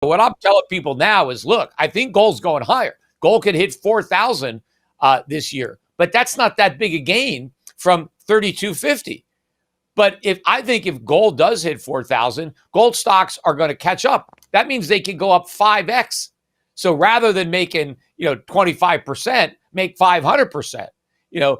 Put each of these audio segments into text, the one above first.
What I'm telling people now is, look, I think gold's going higher. Gold could hit 4,000 this year, but that's not that big a gain from 3,250. But if gold does hit 4,000, gold stocks are going to catch up. That means they can go up 5x. So rather than making 25%, make 500%.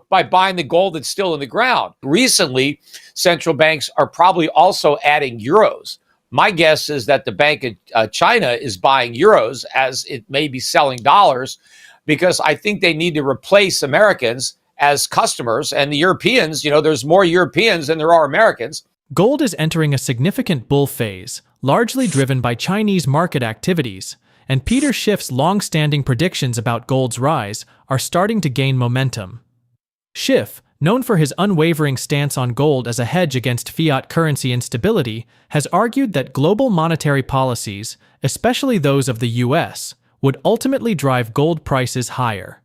By buying the gold that's still in the ground. Recently, central banks are probably also adding euros. My guess is that the Bank of China is buying euros as it may be selling dollars, because I think they need to replace Americans as customers. And the Europeans, there's more Europeans than there are Americans. Gold is entering a significant bull phase, largely driven by Chinese market activities, and Peter Schiff's long-standing predictions about gold's rise are starting to gain momentum. Schiff, known for his unwavering stance on gold as a hedge against fiat currency instability, has argued that global monetary policies, especially those of the US, would ultimately drive gold prices higher.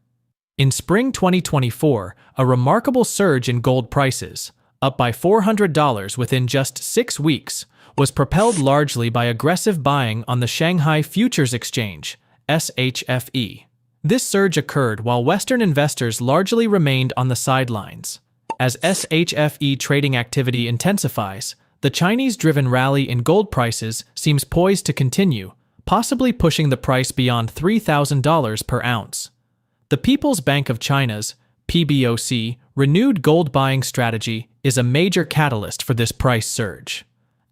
In spring 2024, a remarkable surge in gold prices, up by $400 within just 6 weeks, was propelled largely by aggressive buying on the Shanghai Futures Exchange, SHFE. This surge occurred while Western investors largely remained on the sidelines. As SHFE trading activity intensifies, the Chinese-driven rally in gold prices seems poised to continue, possibly pushing the price beyond $3,000 per ounce. The People's Bank of China's, PBOC, renewed gold buying strategy is a major catalyst for this price surge.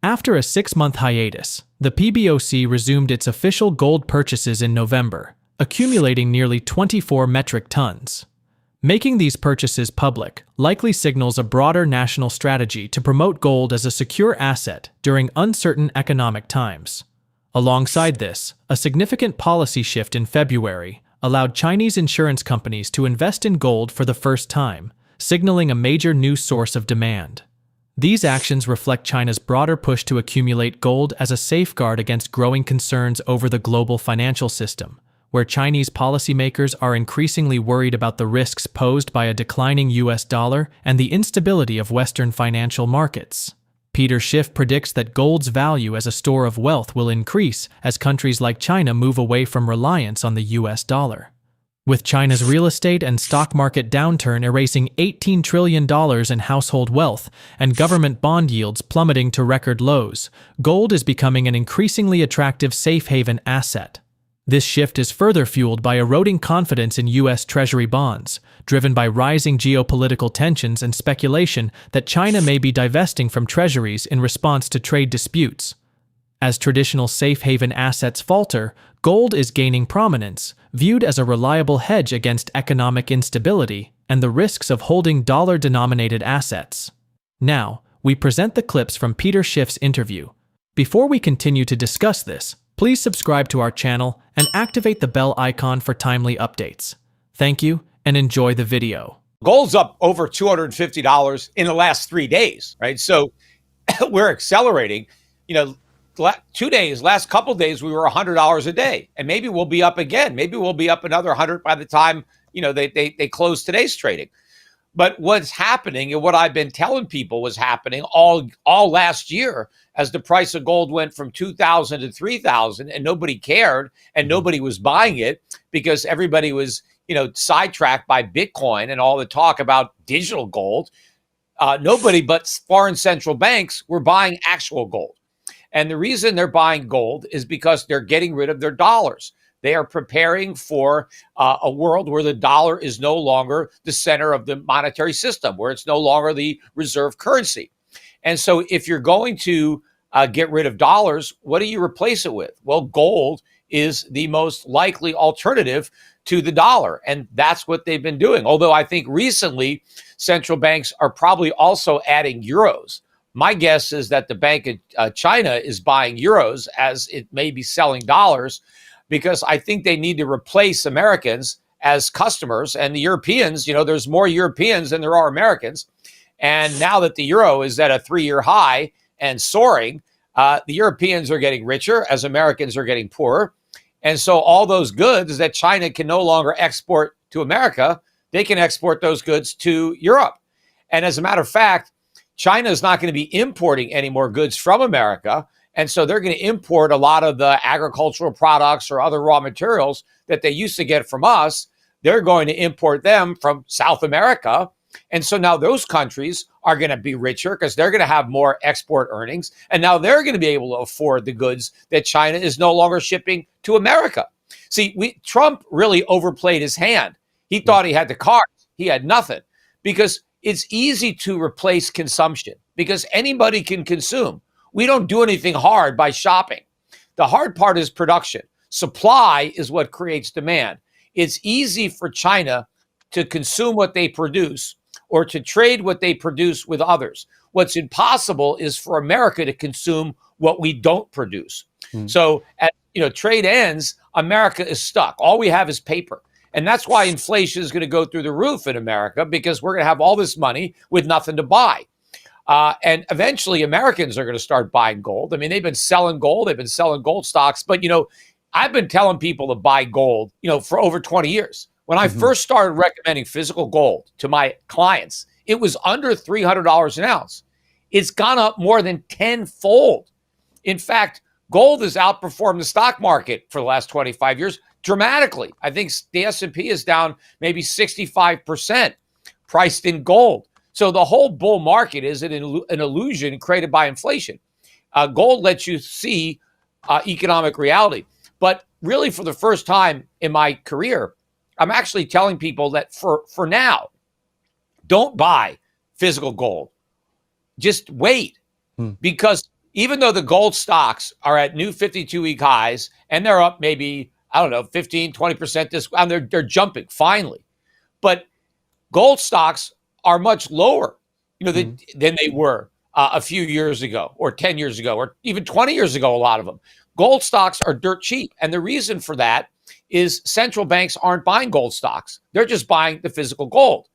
After a 6-month hiatus, the PBOC resumed its official gold purchases in November, accumulating nearly 24 metric tons. Making these purchases public likely signals a broader national strategy to promote gold as a secure asset during uncertain economic times. Alongside this, a significant policy shift in February allowed Chinese insurance companies to invest in gold for the first time, signaling a major new source of demand. These actions reflect China's broader push to accumulate gold as a safeguard against growing concerns over the global financial system, where Chinese policymakers are increasingly worried about the risks posed by a declining US dollar and the instability of Western financial markets. Peter Schiff predicts that gold's value as a store of wealth will increase as countries like China move away from reliance on the US dollar. With China's real estate and stock market downturn erasing $18 trillion in household wealth and government bond yields plummeting to record lows, gold is becoming an increasingly attractive safe haven asset. This shift is further fueled by eroding confidence in U.S. Treasury bonds, driven by rising geopolitical tensions and speculation that China may be divesting from treasuries in response to trade disputes. As traditional safe haven assets falter, gold is gaining prominence, viewed as a reliable hedge against economic instability and the risks of holding dollar-denominated assets. Now, we present the clips from Peter Schiff's interview. Before we continue to discuss this, please subscribe to our channel and activate the bell icon for timely updates. Thank you, and enjoy the video. Gold's up over $250 in the last 3 days, right? So we're accelerating. Last couple days, we were $100 a day, and maybe we'll be up again. Maybe we'll be up another 100 by the time, they close today's trading. But what's happening, and what I've been telling people was happening all last year, as the price of gold went from 2,000 to 3,000, and nobody cared, and nobody was buying it because everybody was, sidetracked by Bitcoin and all the talk about digital gold. Nobody but foreign central banks were buying actual gold. And the reason they're buying gold is because they're getting rid of their dollars. They are preparing for a world where the dollar is no longer the center of the monetary system, where it's no longer the reserve currency. And so if you're going to get rid of dollars, what do you replace it with? Well, gold is the most likely alternative to the dollar. And that's what they've been doing. Although I think recently central banks are probably also adding euros. My guess is that the Bank of China is buying euros as it may be selling dollars, because I think they need to replace Americans as customers. And the Europeans, there's more Europeans than there are Americans. And now that the euro is at a 3-year high and soaring, the Europeans are getting richer as Americans are getting poorer. And so all those goods that China can no longer export to America, they can export those goods to Europe. And as a matter of fact, China is not going to be importing any more goods from America. And so they're going to import a lot of the agricultural products or other raw materials that they used to get from us. They're going to import them from South America. And so now those countries are going to be richer because they're going to have more export earnings. And now they're going to be able to afford the goods that China is no longer shipping to America. See, Trump really overplayed his hand. He thought he had the cards. He had nothing, because it's easy to replace consumption because anybody can consume. We don't do anything hard by shopping. The hard part is production. Supply is what creates demand. It's easy for China to consume what they produce or to trade what they produce with others. What's impossible is for America to consume what we don't produce. So at trade ends, America is stuck. All we have is paper. And that's why inflation is going to go through the roof in America, because we're going to have all this money with nothing to buy. And eventually Americans are going to start buying gold. I mean, they've been selling gold. They've been selling gold stocks. But, I've been telling people to buy gold, for over 20 years. When I first started recommending physical gold to my clients, it was under $300 an ounce. It's gone up more than tenfold. In fact, gold has outperformed the stock market for the last 25 years dramatically. I think the S&P is down maybe 65% priced in gold. So the whole bull market is an illusion created by inflation. Gold lets you see economic reality. But really, for the first time in my career, I'm actually telling people that for now, don't buy physical gold. Just wait, because even though the gold stocks are at new 52-week highs and they're up maybe, 15, 20% they're jumping finally. But gold stocks are much lower, than they were a few years ago or 10 years ago or even 20 years ago, a lot of them. Gold stocks are dirt cheap. And the reason for that is central banks aren't buying gold stocks. They're just buying the physical gold.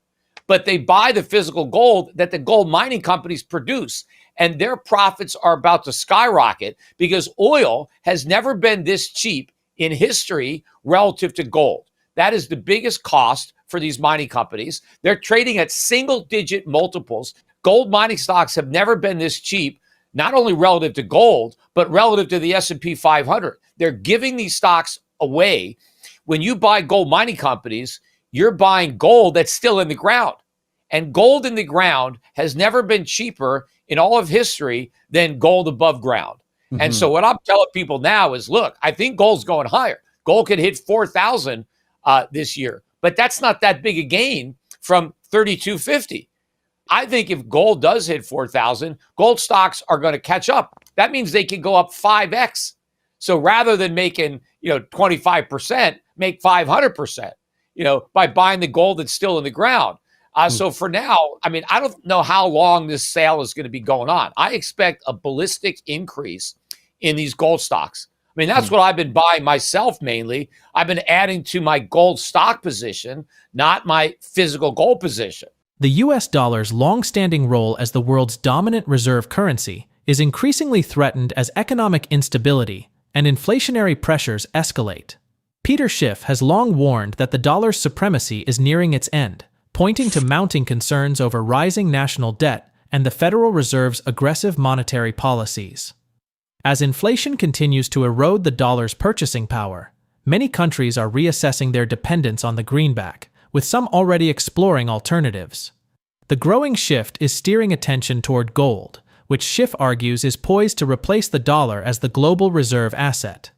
But they buy the physical gold that the gold mining companies produce. And their profits are about to skyrocket because oil has never been this cheap in history relative to gold. That is the biggest cost for these mining companies. They're trading at single-digit multiples. Gold mining stocks have never been this cheap, not only relative to gold, but relative to the S&P 500. They're giving these stocks away. When you buy gold mining companies, you're buying gold that's still in the ground. And gold in the ground has never been cheaper in all of history than gold above ground. And so what I'm telling people now is, look, I think gold's going higher. Gold could hit 4,000 this year, but that's not that big a gain from 3,250. I think if gold does hit 4,000, gold stocks are going to catch up. That means they can go up 5x. So rather than making, 25%, make 500%, by buying the gold that's still in the ground. So for now, I don't know how long this sale is going to be going on. I expect a ballistic increase in these gold stocks. That's what I've been buying myself mainly. I've been adding to my gold stock position, not my physical gold position. The US dollar's long-standing role as the world's dominant reserve currency is increasingly threatened as economic instability and inflationary pressures escalate. Peter Schiff has long warned that the dollar's supremacy is nearing its end, pointing to mounting concerns over rising national debt and the Federal Reserve's aggressive monetary policies. As inflation continues to erode the dollar's purchasing power, many countries are reassessing their dependence on the greenback, with some already exploring alternatives. The growing shift is steering attention toward gold, which Schiff argues is poised to replace the dollar as the global reserve asset.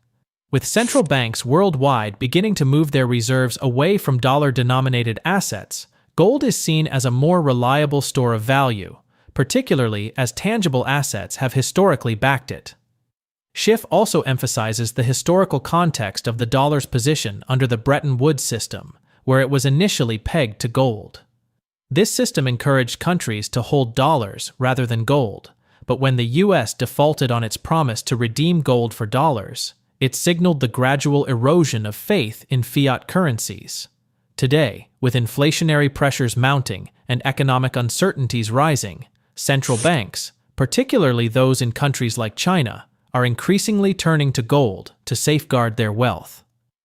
With central banks worldwide beginning to move their reserves away from dollar-denominated assets, gold is seen as a more reliable store of value, particularly as tangible assets have historically backed it. Schiff also emphasizes the historical context of the dollar's position under the Bretton Woods system, where it was initially pegged to gold. This system encouraged countries to hold dollars rather than gold, but when the US defaulted on its promise to redeem gold for dollars, it signaled the gradual erosion of faith in fiat currencies. Today, with inflationary pressures mounting and economic uncertainties rising, central banks, particularly those in countries like China, are increasingly turning to gold to safeguard their wealth.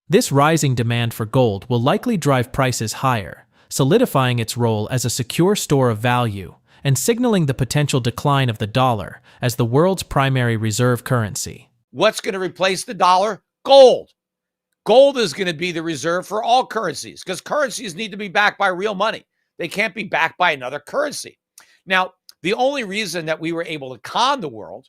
This rising demand for gold will likely drive prices higher, solidifying its role as a secure store of value and signaling the potential decline of the dollar as the world's primary reserve currency. What's going to replace the dollar? Gold. Gold is going to be the reserve for all currencies because currencies need to be backed by real money. They can't be backed by another currency. Now, the only reason that we were able to con the world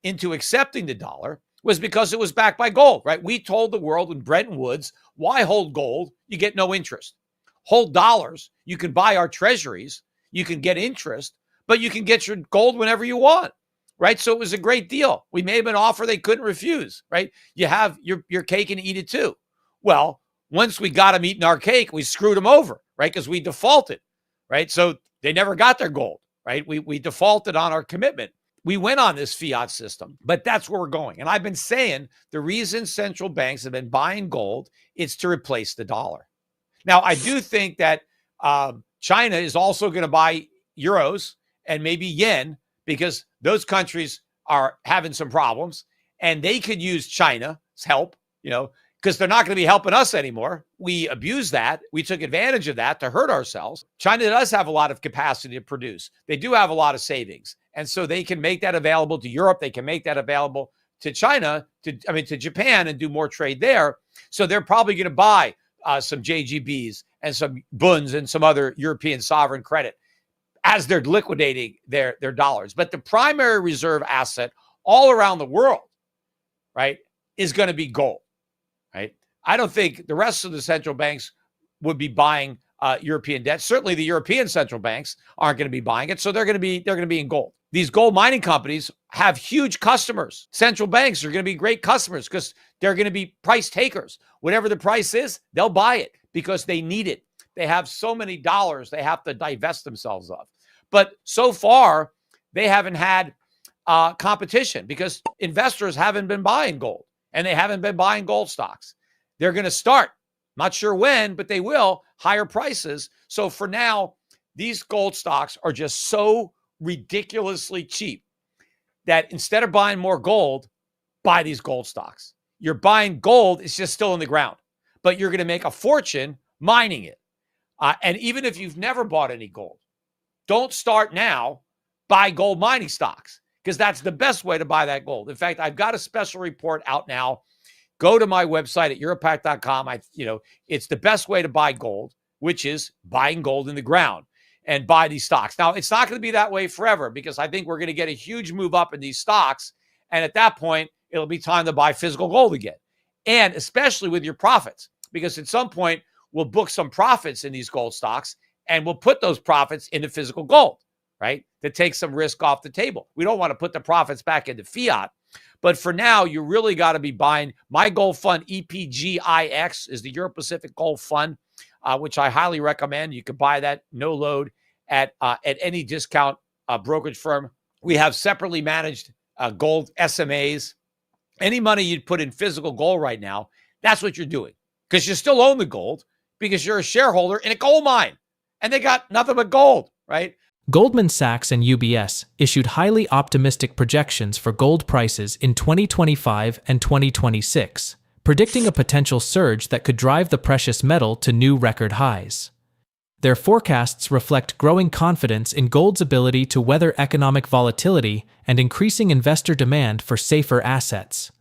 into accepting the dollar was because it was backed by gold, right? We told the world in Bretton Woods, why hold gold? You get no interest. Hold dollars. You can buy our treasuries. You can get interest, but you can get your gold whenever you want, right? So it was a great deal. We made them an offer they couldn't refuse, right? You have your cake and eat it too. Well, once we got them eating our cake, we screwed them over, right? Because we defaulted, right? So they never got their gold, right? We defaulted on our commitment. We went on this fiat system, but that's where we're going. And I've been saying the reason central banks have been buying gold is to replace the dollar. Now, I do think that China is also going to buy euros and maybe yen because those countries are having some problems and they could use China's help, because they're not going to be helping us anymore. We abused that. We took advantage of that to hurt ourselves. China does have a lot of capacity to produce. They do have a lot of savings. And so they can make that available to Europe. They can make that available to China, to Japan and do more trade there. So they're probably going to buy some JGBs and some bunds and some other European sovereign credit as they're liquidating their dollars. But the primary reserve asset all around the world, right, is going to be gold. Right? I don't think the rest of the central banks would be buying European debt. Certainly, the European central banks aren't going to be buying it, so they're going to be in gold. These gold mining companies have huge customers. Central banks are going to be great customers because they're going to be price takers. Whatever the price is, they'll buy it because they need it. They have so many dollars they have to divest themselves of. But so far, they haven't had competition because investors haven't been buying gold. And they haven't been buying gold stocks. They're going to start, not sure when, but they will, higher prices. So for now, these gold stocks are just so ridiculously cheap that instead of buying more gold, buy these gold stocks. You're buying gold, it's just still in the ground, but you're going to make a fortune mining it. And even if you've never bought any gold, don't start now, buy gold mining stocks. Because that's the best way to buy that gold. In fact, I've got a special report out now. Go to my website at europac.com. It's the best way to buy gold, which is buying gold in the ground and buy these stocks. Now, it's not going to be that way forever because I think we're going to get a huge move up in these stocks. And at that point, it'll be time to buy physical gold again. And especially with your profits, because at some point, we'll book some profits in these gold stocks and we'll put those profits into physical gold. Right? To take some risk off the table. We don't want to put the profits back into fiat. But for now, you really got to be buying my gold fund, EPGIX, is the Euro Pacific Gold Fund, which I highly recommend. You can buy that no load at any discount brokerage firm. We have separately managed gold SMAs. Any money you'd put in physical gold right now, that's what you're doing. Because you still own the gold because you're a shareholder in a gold mine. And they got nothing but gold, right? Goldman Sachs and UBS issued highly optimistic projections for gold prices in 2025 and 2026, predicting a potential surge that could drive the precious metal to new record highs. Their forecasts reflect growing confidence in gold's ability to weather economic volatility and increasing investor demand for safer assets.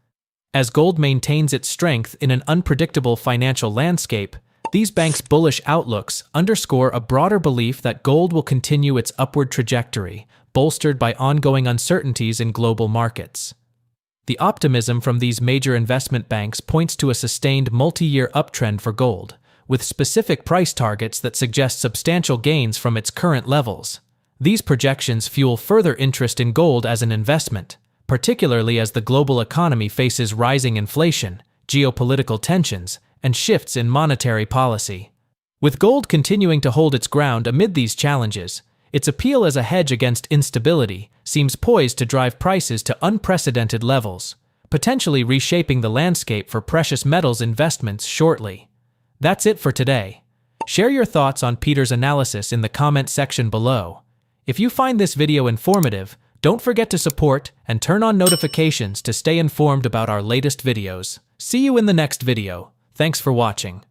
As gold maintains its strength in an unpredictable financial landscape, these banks' bullish outlooks underscore a broader belief that gold will continue its upward trajectory, bolstered by ongoing uncertainties in global markets. The optimism from these major investment banks points to a sustained multi-year uptrend for gold, with specific price targets that suggest substantial gains from its current levels. These projections fuel further interest in gold as an investment, particularly as the global economy faces rising inflation, geopolitical tensions, and shifts in monetary policy. With gold continuing to hold its ground amid these challenges, its appeal as a hedge against instability seems poised to drive prices to unprecedented levels, potentially reshaping the landscape for precious metals investments shortly. That's it for today. Share your thoughts on Peter's analysis in the comment section below. If you find this video informative, don't forget to support and turn on notifications to stay informed about our latest videos. See you in the next video. Thanks for watching.